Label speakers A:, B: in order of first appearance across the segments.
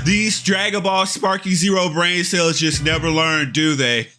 A: These Dragon Ball Sparky Zero brain cells just never learn, do they?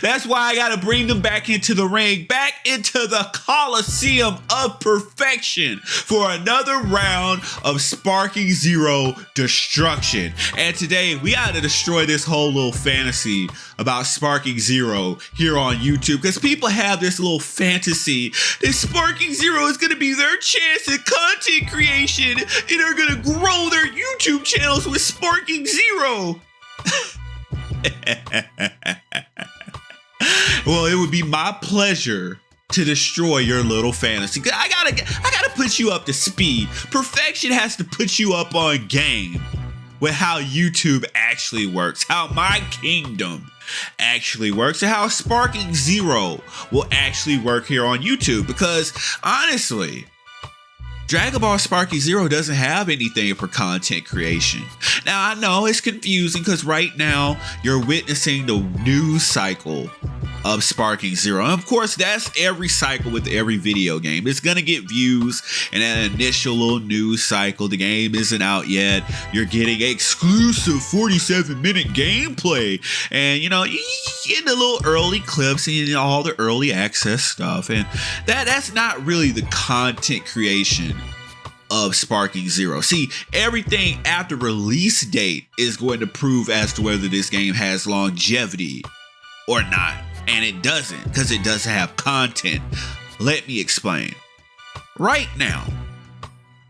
A: That's why I gotta bring them back into the ring, back into the Coliseum of Perfection for another round of Sparking Zero destruction. And today we gotta destroy this whole little fantasy about Sparking Zero here on YouTube, because people have this little fantasy that Sparking Zero is gonna be their chance at content creation and they're gonna grow their YouTube channels with Sparking Zero. Well, it would be my pleasure to destroy your little fantasy. I gotta put you up to speed. Perfection has to put you up on game with how YouTube actually works, how my kingdom actually works, and how Sparking Zero will actually work here on YouTube. Because honestly, Dragon Ball Sparking Zero doesn't have anything for content creation. Now, I know it's confusing because right now you're witnessing the news cycle of Sparking Zero. And of course, that's every cycle with every video game. It's gonna get views in that initial little news cycle. The game isn't out yet. You're getting exclusive 47-minute gameplay. And you know, you get the little early clips and all the early access stuff. And that's not really the content creation of Sparking Zero. See, everything after release date is going to prove as to whether this game has longevity or not. And it doesn't, because it doesn't have content. Let me explain. Right now,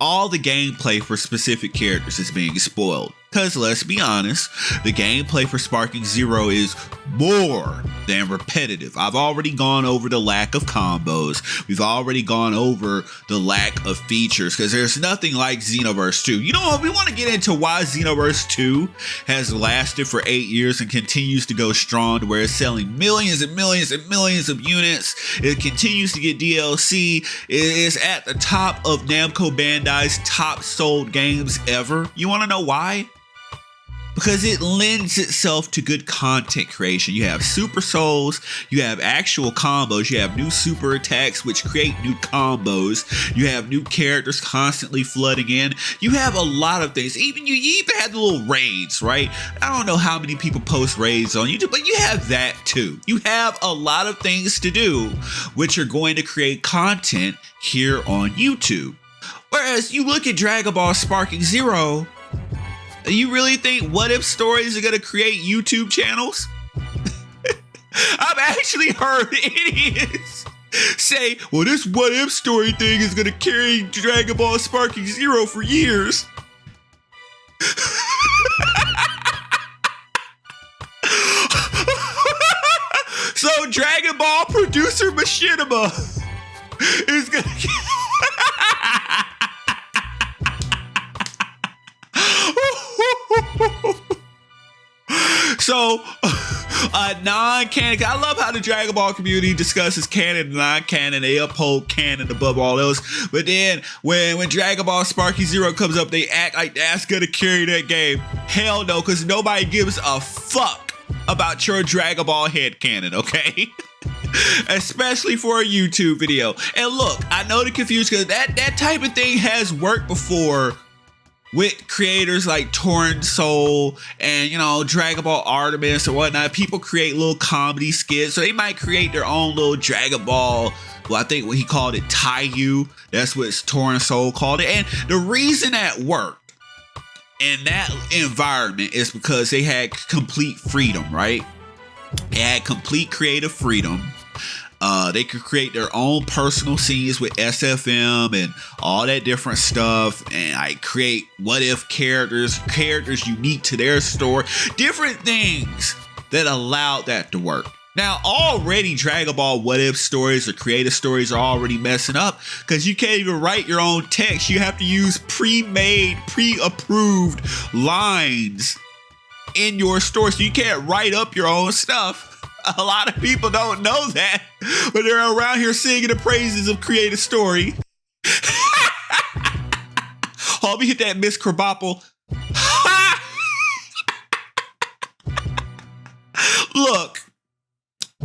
A: all the gameplay for specific characters is being spoiled. Because let's be honest, the gameplay for Sparking Zero is more than repetitive. I've already gone over the lack of combos. We've already gone over the lack of features, because there's nothing like Xenoverse 2. You know what? We want to get into why Xenoverse 2 has lasted for 8 years and continues to go strong, to where it's selling millions and millions and millions of units. It continues to get DLC. It is at the top of Namco Bandai's top sold games ever. You want to know why? Because it lends itself to good content creation. You have super souls, you have actual combos, you have new super attacks which create new combos, you have new characters constantly flooding in, you have a lot of things. You even have the little raids, right? I don't know how many people post raids on YouTube, but you have that too. You have a lot of things to do which are going to create content here on YouTube. Whereas you look at Dragon Ball Sparking Zero, you really think what if stories are going to create YouTube channels? I've actually heard idiots say, well, this what if story thing is going to carry Dragon Ball Sparking Zero for years. So Dragon Ball producer Machinima is going to... So, non-canon, I love how the Dragon Ball community discusses canon and non-canon. They uphold canon above all else. But then, when Dragon Ball Sparking Zero comes up, they act like that's gonna carry that game. Hell no, because nobody gives a fuck about your Dragon Ball headcanon, okay? Especially for a YouTube video. And look, I know the confusion, because that type of thing has worked before with creators like Torrent Soul and, you know, Dragon Ball Artemis or whatnot. People create little comedy skits, so they might create their own little Dragon Ball. Well, I think what he called it, Taiyu. That's what Torrent Soul called it. And the reason that worked in that environment is because they had complete freedom, right? They had complete creative freedom. They could create their own personal scenes with SFM and all that different stuff, and like create what if characters unique to their story, different things that allowed that to work. Now, already Dragon Ball what if stories or creative stories are already messing up, because you can't even write your own text. You have to use pre-made, pre-approved lines in your story, so you can't write up your own stuff. A lot of people don't know that, but they're around here singing the praises of creative story. Let me hit that Miss Krabappel. Look,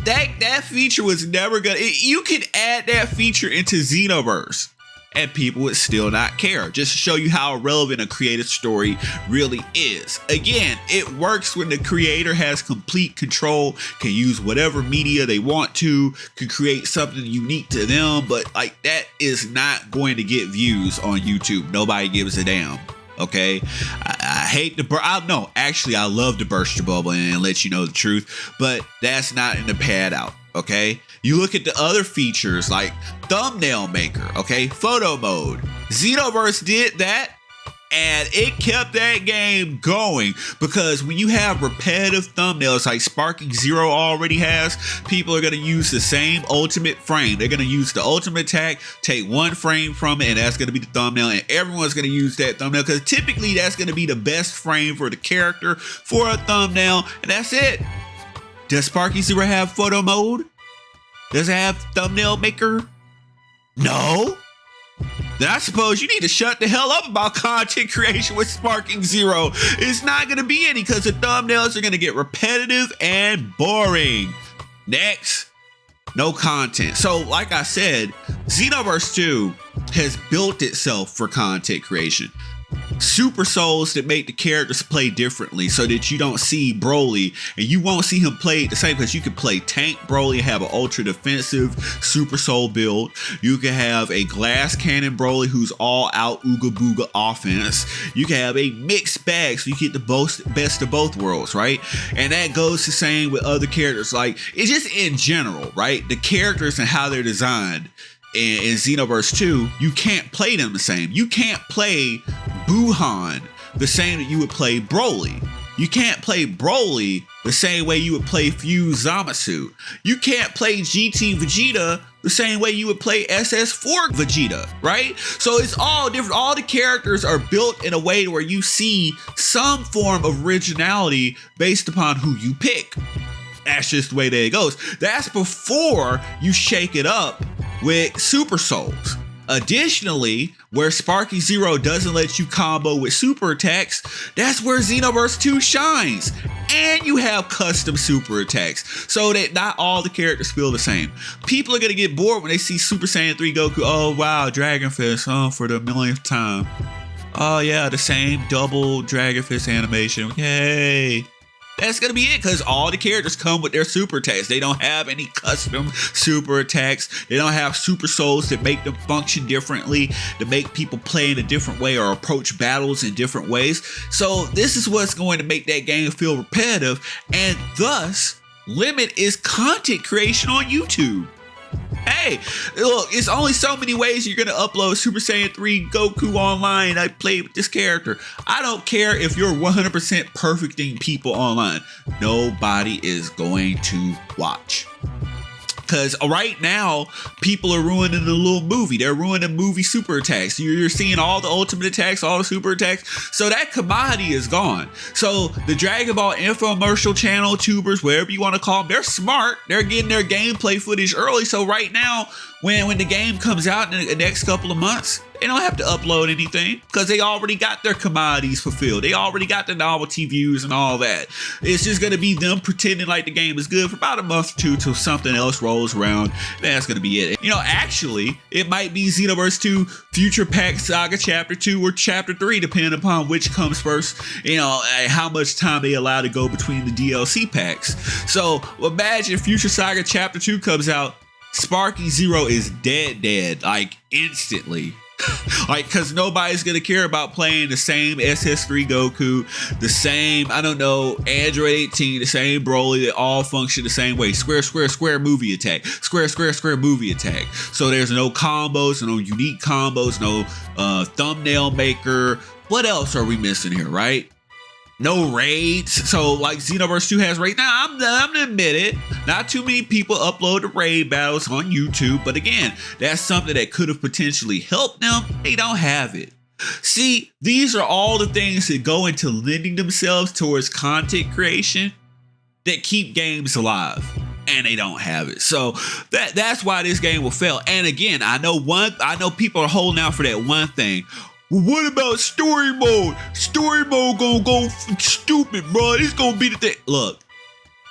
A: that feature was never gonna. You could add that feature into Xenoverse, and people would still not care. Just to show you how irrelevant a creative story really is. Again, it works when the creator has complete control, can use whatever media they want to, can create something unique to them, but like that is not going to get views on YouTube. Nobody gives a damn. Okay, I hate to I love to burst your bubble and let you know the truth, but that's not in the pad out. Okay, you look at the other features like thumbnail maker, okay, photo mode. Xenoverse did that, and it kept that game going, because when you have repetitive thumbnails like Sparking Zero already has, people are going to use the same ultimate frame. They're going to use the ultimate attack, take one frame from it, and that's going to be the thumbnail, and everyone's going to use that thumbnail because typically that's going to be the best frame for the character for a thumbnail, and that's it. Does Sparking Zero have photo mode? Does it have thumbnail maker? No. Then I suppose you need to shut the hell up about content creation with Sparking Zero. It's not going to be any, because the thumbnails are going to get repetitive and boring. Next, no content. So like I said, Xenoverse 2 has built itself for content creation. Super souls that make the characters play differently so that you don't see Broly and you won't see him play the same, because you can play tank Broly and have an ultra defensive super soul build. You can have a glass cannon Broly who's all out ooga booga offense. You can have a mixed bag so you get the best of both worlds, right? And that goes the same with other characters. Like, it's just in general, right? The characters and how they're designed in Xenoverse 2, you can't play them the same. You can't play Buhan the same that you would play Broly. You can't play Broly the same way you would play Fuse Zamasu. You can't play GT Vegeta the same way you would play SS4 Vegeta, right? So it's all different. All the characters are built in a way where you see some form of originality based upon who you pick. That's just the way that it goes. That's before you shake it up with Super Souls. Additionally, where Sparking Zero doesn't let you combo with super attacks, that's where Xenoverse 2 shines. And you have custom super attacks so that not all the characters feel the same. People are going to get bored when they see Super Saiyan 3 Goku. Oh wow, Dragon Fist, for the millionth time. Oh yeah, the same double Dragon Fist animation. Yay. That's going to be it, because all the characters come with their super attacks. They don't have any custom super attacks. They don't have super souls that make them function differently, to make people play in a different way or approach battles in different ways. So this is what's going to make that game feel repetitive and thus limit its content creation on YouTube. Hey, look, it's only so many ways you're going to upload Super Saiyan 3 Goku online. I played with this character. I don't care if you're 100% perfecting people online. Nobody is going to watch. Because right now, people are ruining the little movie. They're ruining movie super attacks. You're seeing all the ultimate attacks, all the super attacks. So that commodity is gone. So the Dragon Ball infomercial channel tubers, whatever you want to call them, they're smart. They're getting their gameplay footage early. So right now, when the game comes out in the next couple of months, they don't have to upload anything because they already got their commodities fulfilled. They already got the novelty views and all that. It's just going to be them pretending like the game is good for about a month or two till something else rolls around. That's going to be it. You know, actually, it might be Xenoverse 2 Future Pack Saga Chapter 2 or Chapter 3, depending upon which comes first, you know, how much time they allow to go between the DLC packs. So imagine Future Saga Chapter 2 comes out, Sparking Zero is dead, like instantly. Like, because nobody's going to care about playing the same SS3 Goku, the same, I don't know, Android 18, the same Broly, they all function the same way. Square, movie attack. Square, movie attack. So there's no combos, no unique combos, no thumbnail maker. What else are we missing here, right? No raids. So like Xenoverse 2 has right now, I'm gonna admit it, not too many people upload the raid battles on YouTube, but again, that's something that could have potentially helped them. They don't have it. See, these are all the things that go into lending themselves towards content creation that keep games alive, and they don't have it. So that's why this game will fail. And again, I know people are holding out for that one thing. Well, what about story mode? Story mode gonna go stupid, bro. It's gonna be the thing. Look,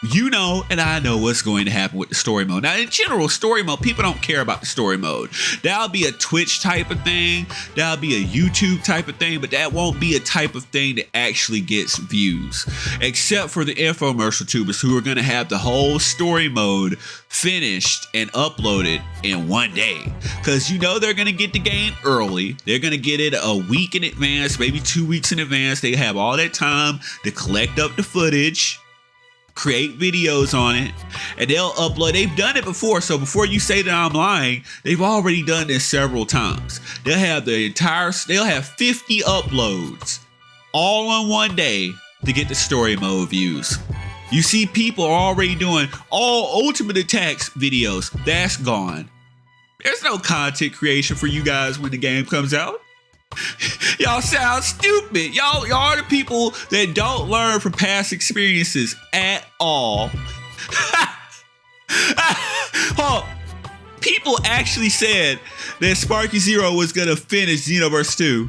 A: You know, and I know what's going to happen with the story mode. Now, in general, story mode, people don't care about the story mode. That'll be a Twitch type of thing. That'll be a YouTube type of thing, but that won't be a type of thing that actually gets views. Except for the infomercial tubers who are going to have the whole story mode finished and uploaded in one day. Because you know they're going to get the game early. They're going to get it a week in advance, maybe 2 weeks in advance. They have all that time to collect up the footage, create videos on it, and they'll upload. They've done it before, so before you say that I'm lying, they've already done this several times. They'll have 50 uploads all in one day to get the story mode views. You see people are already doing all Ultimate Attacks videos. That's gone. There's no content creation for you guys when the game comes out. Y'all sound stupid. Y'all are the people that don't learn from past experiences at all. Oh, people actually said that Sparky Zero was gonna finish Xenoverse 2.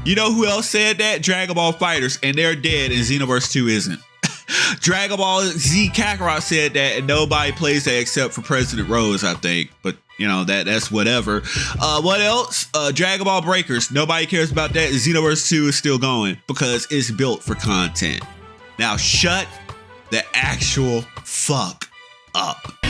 A: You know who else said that? Dragon Ball Fighters, and they're dead, and Xenoverse 2 isn't. Dragon Ball Z Kakarot said that, and nobody plays that except for President Rose, I think. But you know, that's whatever. What else? Dragon Ball Breakers. Nobody cares about that. Xenoverse 2 is still going because it's built for content. Now shut the actual fuck up.